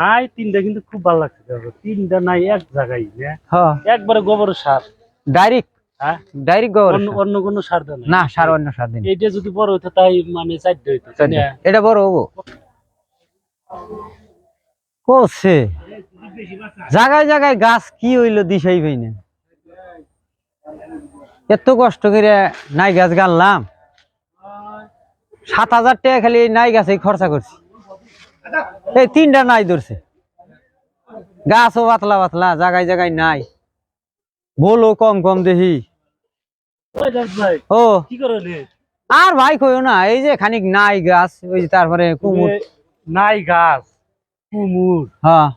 নাই তিনটা কিন্তু খুব ভালো লাগছে তিনটা নাই এক জায়গায় হ্যাঁ একবারে গোবর সার ডাইরেক্ট হ্যাঁ ডাইরেক্ট গোবর অন্য কোনো সার দেন না সার অন্য সার দিন এইটা যদি বড় হতো তাই মানে চারটে হইতো এটা বড় হবো করছে জায়গায় জায়গায় গাছ কি হইলো দিশাই ভাই না এত কষ্ট করে নাই গাছ গানলাম 7,000 টাকা খালি নাই গাছে খরচা করছি এই তিনটা নাই ধরছে গাছও পাতলা পাতলা জায়গায় জায়গায় নাই বলো কম কম দেখি ও কি করলে আর ভাই কইও না এই যে খানিক নাই গাছ ওই যে তারপরে কুমুর নাই গাছ কুমুর হ্যাঁ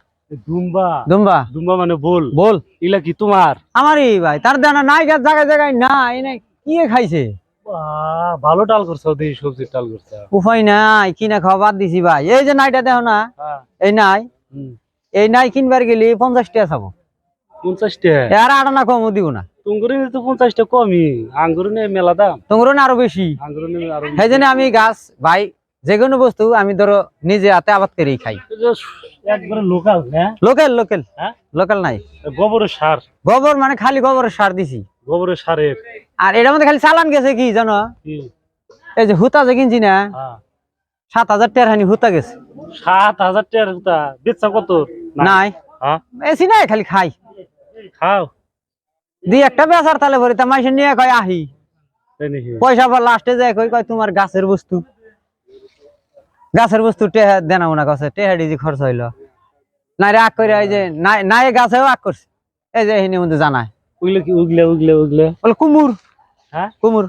দুম্বা দুম্বা দুম্বা মানে বল বল এগুলা কি তোমার আমারই ভাই তার দানা নাই গাছ জায়গায় জায়গায় নাই না কি খাইছে ভালো টাল করছো দেখি সবজির টাল করছো উপায় নাই কিনা খাওয়া বাদ দিছি ভাই এই যে নাইটা দেখো না এই নাই কিনবার গেলি 50 টাকা চাবো 50 টাকা আর আটা না কমও দিব না তুঙ্গুরি তো 50 টাকা কমই আঙ্গুর নিয়ে মেলা দাম তোমার আরো বেশি আঙ্গুর নিয়ে আরো সেই জন্য আমি গাছ ভাই যে কোনো বস্তু আমি ধরো নিজে হাতে আবাদ করেই খাই একবারে লোকাল না লোকাল লোকাল হ্যাঁ লোকাল নাই গোবরের সার গোবর মানে খালি গোবরের সার দিছি গোবরের সারের আর এটার মধ্যে খালি চালান গেছে কি জানো এই যে হুতা যে কিনছি না 7,000 টাকার হানি হুতা গেছে 7,000 টাকার হুতা বেচা কত নাই হ্যাঁ বেশি নাই খালি খাই খাও দি একটা বেচার তালে ভরি তা মাইসে নিয়ে কয় আহি পয়সা পর লাস্টে যায় কই কয় তোমার গাছের বস্তু টেহা দেনাও না কাছে টেহা ডিজি খরচ হইলো নাই রে আগ করে এই যে নাই গাছেও আগ করছে এই যে হিনি মধ্যে জানায় উগলে কি উগলে বলে কুমুর হ্যাঁ কুমুর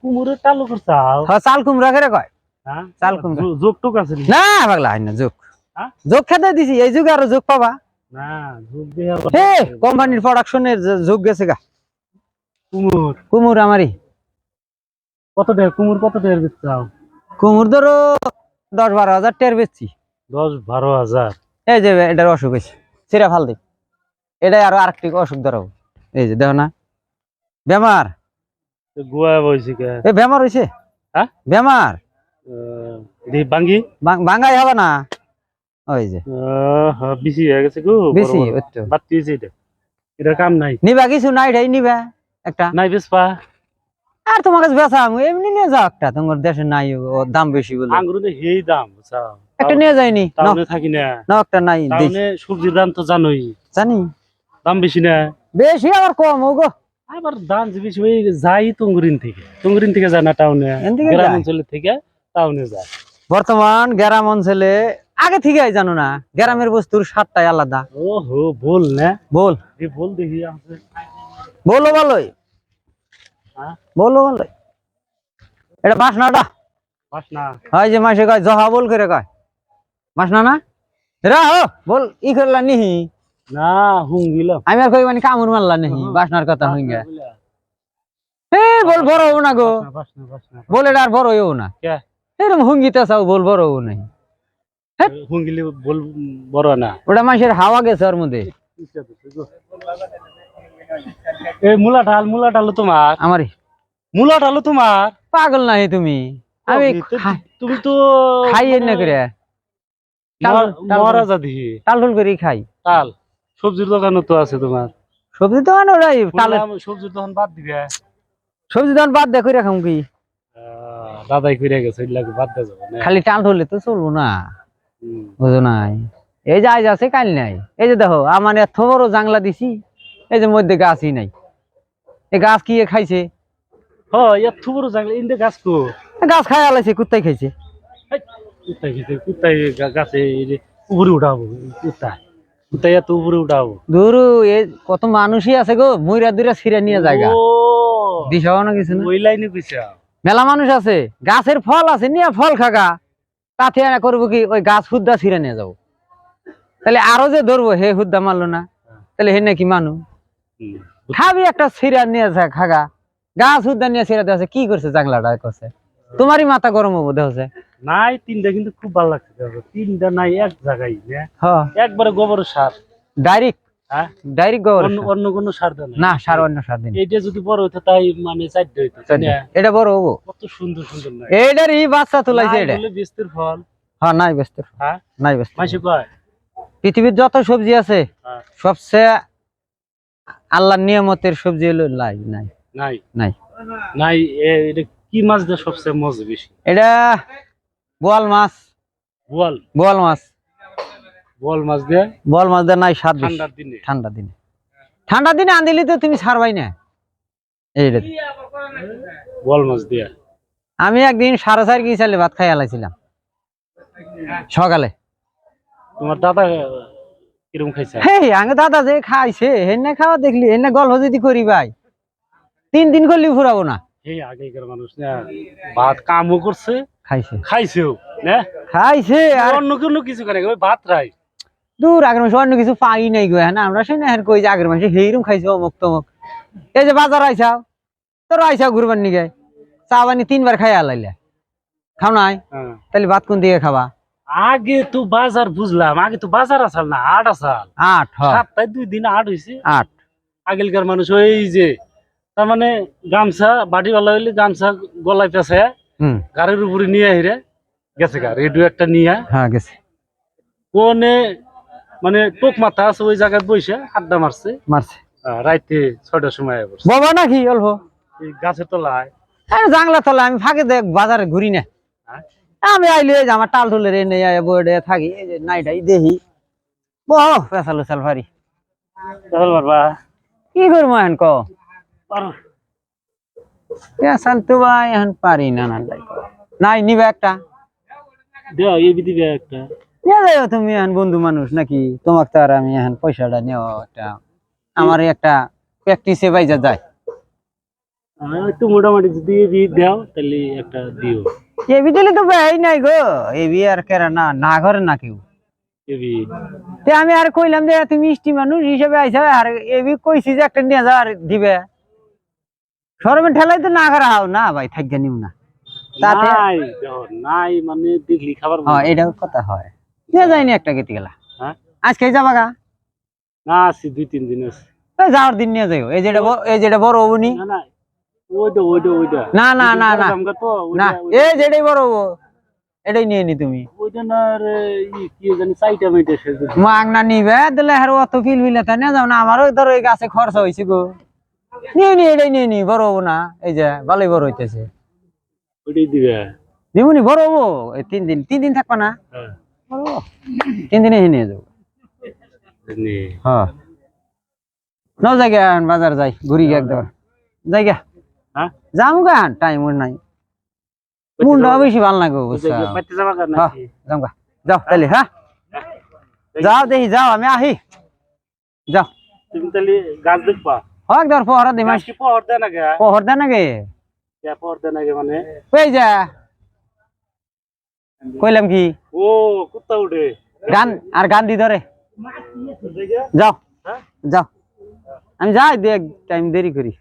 কুমুরে টালো করছাও হ্যাঁ চাল কুমড়া করে কয় হ্যাঁ চাল কুমড়া যোগ টোক আছে না পাগলা হয় না যোগ হ্যাঁ যোগ খেতে দিছি এই যুগে আরো যোগ পাবা না যোগ দেয়া হে কোম্পানির প্রোডাকশনের যোগ গেছে গা কুমুর আমারই কত টাকা কুমুর কত টাকা বেচছাও কুমুর ধরো 10-12 হাজার টের বেচছি 10-12 হাজার এই যে এটার অসুখ হয়েছে সিরা ফাল দিই এটাই আরো আরেকটি অসুখ ধরাবো এই যে দেখো না বেমার গোয়া বইছে কে এই বেমার হইছে হ্যাঁ বেমার দি বাঙ্গি বাঙ্গাই হবে না ওই যে হ্যাঁ বেশি হয়ে গেছে গো বেশি ওইতো বাদ দিয়েছে এটা কাম নাই নিবা কিছু নাই ঢাই নিবা একটা নাই বেচপা আর তোমার কাছে বেচা আমি এমনি নিয়ে যাও একটা তোমার দেশে নাই ও দাম বেশি বলে আঙ্গুরে হেই দাম বুঝছো একটা নিয়ে যাইনি টাউনে থাকি না না একটা নাই টাউনে সবজির দাম তো জানোই জানি দাম বেশি না বেশি আবার কম ওগো আবার দাম যে বেশি হয়ে যাই তুঙ্গুরিন থেকে যায় না টাউনে গ্রাম অঞ্চলের থেকে টাউনে যায় বর্তমান গ্রাম অঞ্চলে আগে থেকে জানো না গ্রামের বস্তুর স্বাদটাই আলাদা ওহো বল না বল এই বল দেখি আছে বলো ভালোই হ্যাঁ বলো ভালোই এটা বাসনাটা বাসনা হয় যে মাসে কয় জহা বল করে কয় বাসনা না রাহো বল ই করলা নিহি না হুঙ্গিল আমি আর কই মানে কামড় মারলা নিহি বাসনার কথা হুঙ্গা এ বল বড় হও না গো বাসনা বাসনা বল এটা আর বড় হও না কে এরকম হুঙ্গিতে চাও বল বড় হও নাই হুঙ্গিলে বল বড় না ওটা মাসের হাওয়া গেছে ওর মধ্যে এই মুলা ডাল তোমার আমারই মুলা ডাল তোমার পাগল নাই তুমি আমি তুমি তো খাই না করে মহারাজা দিহি টাল টুল করে খাই তাল সবজির দোকানও তো আছে তোমার সবজি দোকান ওরাই টাল সবজির দোকান বাদ দিবে সবজি দোকান বাদ দেখে রাখাম কি দাদাই কইরা গেছে এগুলা বাদ দে যাবে খালি টাল হলে তো চলবো না বুঝো নাই এই যে আজ আছে কাল নাই এই যে দেখো আমার এত বড় জাংলা দিছি এই যে মধ্যে গাছই নাই এই গাছ কি খাইছে হ্যাঁ এত বড় জাংলা ইন্দে গাছ কো গাছ খাই আলাইছে কুত্তাই খাইছে কুত্তাই গাছে উপরে উঠাবো কুত্তাই এত উপরে উঠাবো দূরু এই কত মানুষই আছে গো মইরা দুইরা ছিঁড়ে নিয়ে জায়গা দিশাও না কিছু না ওই লাইনে কইছে মেলা মানুষ আছে গাছের ফল আছে নিয়ে ফল খাগা তাতে না করবো কি ওই গাছ হুদ্দা ছিঁড়ে নিয়ে যাবো তাহলে আরো যে ধরবো হে হুদ্দা মারলো না তাহলে হে নাকি মানু খাবি একটা ছিঁড়া নিয়ে যা খাগা গাছ হুদ্দা নিয়ে ছিঁড়া দেওয়া কি করছে জাংলাটা করছে তোমারই মাথা গরম হবো দেখছে নাই তিনটা কিন্তু খুব ভালো লাগছে তিনটা নাই এক জায়গায় হ্যাঁ একবারে গোবরের সার ডাইরেক্ট হ্যাঁ ডাইরেক্ট গোবর অন্য কোনো সার দেন না সার অন্য সার দিন এইটা যদি বড় হতো তাই মানে চারটে হইতো এটা বড় হবো কত সুন্দর সুন্দর না এইটারই বাচ্চা তুলাইছে এটা বলে বীজের ফল হ্যাঁ নাই ব্যস্ত, হ্যাঁ নাই ব্যস্ত। মাসি কয় পৃথিবীর যত সবজি আছে হ্যাঁ। সবচেয়ে আল্লাহর নিয়ামতের সবজি হলো লাই। নাই নাই নাই নাই এটা কি মাছ দিয়ে সবচেয়ে মজা বেশি? এটা বোয়াল মাছ। বোয়াল বোয়াল মাছ, বোয়াল মাছ দিয়ে বোয়াল মাছ দিয়ে নাই স্বাদ বেশি। ঠান্ডার দিনে ঠান্ডার দিনে, ঠান্ডার দিনে আনদিলে তো তুমি ছাড়বাই না এইটা। বোয়াল মাছ দিয়ে আমি একদিন 4:30 গিয়েছিলে ভাত খাই আলাইছিলাম সকালে। তোমার দাদা কিরকম খাইছে? হেই আগে দাদা যে খাইছে হেনে খাওয়া দেখলি, হেনে গল্প যদি করি ভাই 3 দিন করলি ফুরাবো না। এই আগেকার মানুষ না ভাত কামও করছে খাইছে, খাইছেও না, খাইছে আর অন্য কোনো কিছু করে ওই ভাত রাই। দূর আগের মাসে অন্য কিছু পাই নাই গো। হ্যাঁ আমরা শুনে হ্যাঁ কই যে আগের মাসে হেইরম খাইছে অমুক তমুক। এই যে বাজার আইসাও, তোর আইসাও ঘুরবার নিগে চা পানি 3 বার খাই আলাইলে, খাও নাই হ্যাঁ। তাহলে ভাত কোন দিকে খাবা? আগে তো বাজার বুঝলাম, আগে তো বাজার আসাল না হাট আসাল। 8 হ্যাঁ সপ্তাহে 2 দিন হাট হয়েছে। 8 আগেকার মানুষ ওই যে তার মানে গামছা বাটিওয়ালা হইলে গামছা গলায় পেঁচে হুম গাড়ির উপরে নিয়ে হিরে গেছে গা রেডিও একটা নিয়ে হ্যাঁ গেছে কোনে মানে টোক মাথা আছে ওই জায়গায় বসে আড্ডা মারছে। মারছে রাইতে 6টার সময় বসছে বাবা নাকি অল্প এই গাছের তলায়। আরে জাংলা তলা আমি ফাঁকে দেখ বাজারে ঘুরি না। হ্যাঁ? আমি আইলে এই যে আমার টাল টুলের এনে বইডে থাকি, এই যে নাইটাই দেখি বহু পেশালো সালফারি। চল বাবা কি করবো এখন ক পারো। পেশাল তো ভাই এখন পারি না। নাই নিবে একটা দেও এই দিবে একটা নিয়ে যাও তুমি, এখন বন্ধু মানুষ নাকি তোমাকে তো আর আমি এখন পয়সাটা নেওয়া একটা আমার একটা প্র্যাকটিসে বাইজা যায়। একটু মোটামুটি যদি দেও তাহলে একটা দিও। এবি দিলে তো ভাই নাই গো, এবি আর কেরা না না করে না কেউ। এবি তে আমি আর কইলাম যে তুমি মিষ্টি মানুষ হিসেবে আইসা আর এবি কইছি যে একটা নিয়ে যাও আর দিবে। সরমের ঠেলাই তো না করা হাও না ভাই, থাকবে নিও না তাতে। নাই দেও নাই মানে দেখলি খাবার হ্যাঁ এটাও কথা হয়, নিয়ে যায়নি একটা কেটে গেলা। হ্যাঁ আজকে যাবা গা? না আছি 2-3 দিন আছে। যাওয়ার দিন নিয়ে যাইও। এই যেটা বড় হবনি। না না ওইটা না না না না আমগা তো না এই যেটাই বড় হবো এটাই নিয়ে নি তুমি। ওইটা না রে কি জানি সাইটা মিটে সেজে মাগ না নিবে দিলে আর অত ফিল মিলে তা নিয়ে যাও না। আমারও ধরো এই গাছে খরচা হয়েছে গো, নিয়ে নি এটাই নিয়ে নি, বড় হবো না। এই যে ভালোই বড় হইতেছে, ওইটাই দিবে। দিবনি বড় হবো। এই 3 দিন থাকবা না? হ্যাঁ 3 দিনে নিয়ে যাবো। নে হ্যাঁ নাও জায়গা বাজার যাই ঘুরি একদম জায়গা। হ্যাঁ যাম গা টাইম নাই, মুন্ডা বেশি ভাল না গো বুঝছো। পাইতে যাবা কার হ্যাঁ নাকি? যাও গা, যাও তাহলে। হ্যাঁ যাও দেখি, যাও আমি আহি, যাও। তুমি তাহলে গাছ দেখবা? হোক ধর পহরা দিমাস গাছ কি পহর দেয় নাকি? পহর দেন নাকি পহর দেয় নাকি মানে? ওই যা কইলাম কি ও কুত্তা উঠে গান আর গান দি ধরে যাও। হ্যাঁ যাও আমি যাই দেখ টাইম দেরি করি।